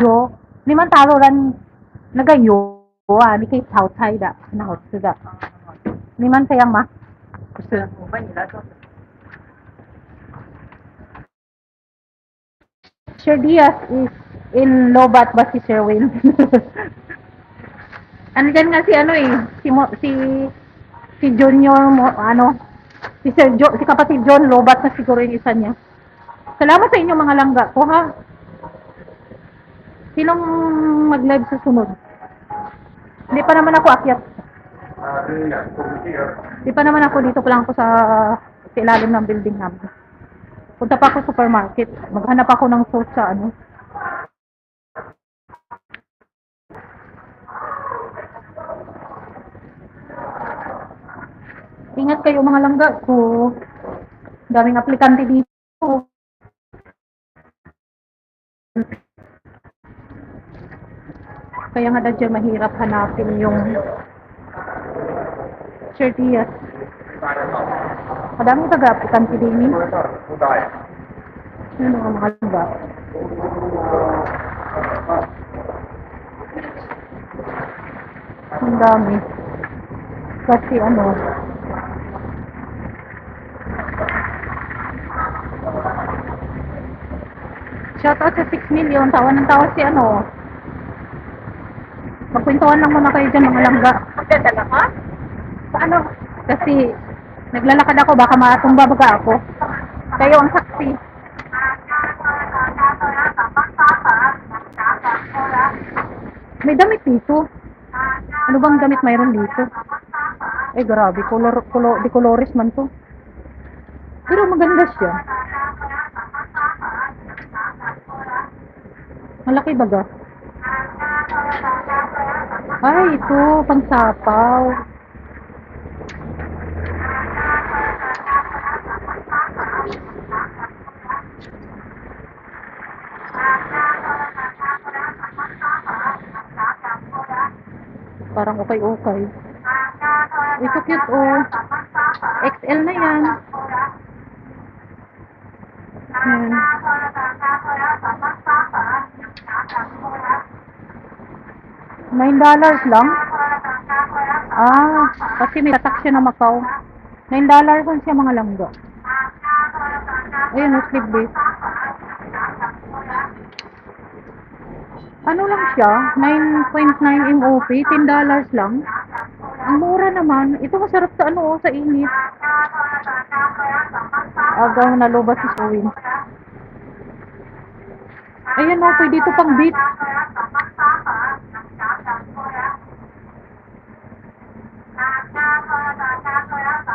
yo. Ni man taro ran nagayo ni kay outside na hot suda. Ni man sayang ma. Kasi Sir Diaz is in Lobat ba si Sherwin? Ano dyan nga si ano eh, si Junior mo, ano, si kapatid John Lobat na siguro yung isa niya. Salamat sa inyo mga langga ko ha. Sinong mag-live sa sunod? Hindi pa naman ako akyat. Hindi pa naman ako dito pa lang ako sa ilalim ng building namin. Punta pa ako sa supermarket. Maghanap ako ng sauce sa ano. Ingat kayo mga langga ko. Daming aplikante dito. Kaya nga dadya mahirap hanapin yung Sir Diaz. Madaming taga-aplikante din eh. Ano mga langga? Ang dami. Kasi ano, shoutout sa 6 million. Tawa ng tawa si ano. Magkwentuhan lang muna kayo dyan mga langga. Magdadala ka? Paano? Kasi naglalakad ako, baka matumba baga ako. Kayo ang saksi. May damit dito. Ano bang damit mayroon dito? Ay grabe, di colores man to. Pero maganda siya. Malaki baga. Ay, ito, pang sapaw. Parang okay. Ito cute oh. XL na yan. Yan. $9 lang? Ah, kasi may tatak siya na Macau. $9 lang siya mga langga. Ayun, sleeveless. Ano lang siya? 9.9 MOP, $10 lang. Ang mura naman. Ito masarap sa ano, sa init. Agaw na loba si Sowin. Ayan o, pwede ito pang beat.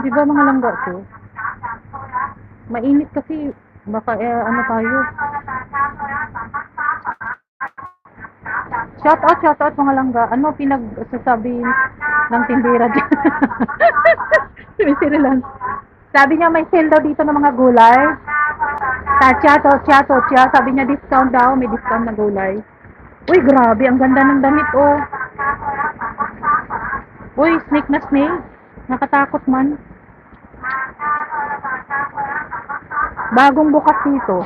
Di ba mga langga ko? Mainit kasi, baka ano tayo. Shout out mga langga. Ano pinagsasabi ng tindera dyan? Sumisiриlan. Sabi niya may sale daw dito ng mga gulay. Tatya. Sabi niya discount daw, may discount na gulay. Uy, grabe, ang ganda ng damit oh. Uy, snake na snake. Nakatakot man. Bagong bukas dito.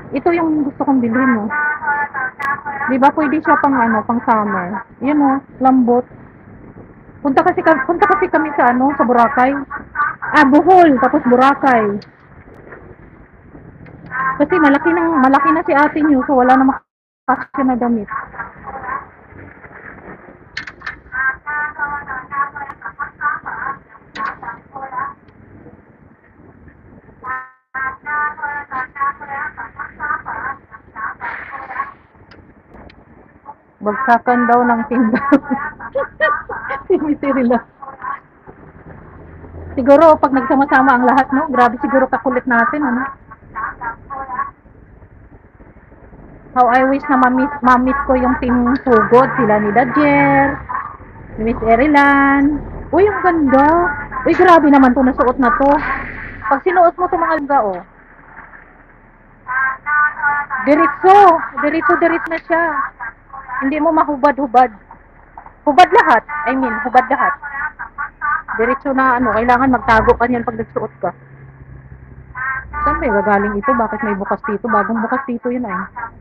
Ito yung gusto kong bilhin mo. Di ba pwede siya pang ano, pang summer. Yan oh, lambot. Punta kasi kami sa ano, sa Boracay. Bohol, tapos Boracay. Kasi malaki na si ate niyo, so wala na makakasya na damit. Bagsakan daw ng tinda. Simisirila. Siguro pag nagsama-sama ang lahat, no? Grabe siguro kakulit natin, ano? How I wish na mamit ko yung team Sugod, sila ni Dajer, ni Miss Erilan. Uy, ang ganda. Uy, grabe naman to, nasuot na to. Pag sinuot mo to mga langga, oh. Diretso na siya. Hindi mo mahubad-hubad. Hubad lahat. Hubad lahat. Diretso na ano, kailangan magtago pa niyan pag nagsuot ka. Saan may gagaling ito? Bakit may bukas dito? Bagong bukas dito yun ay.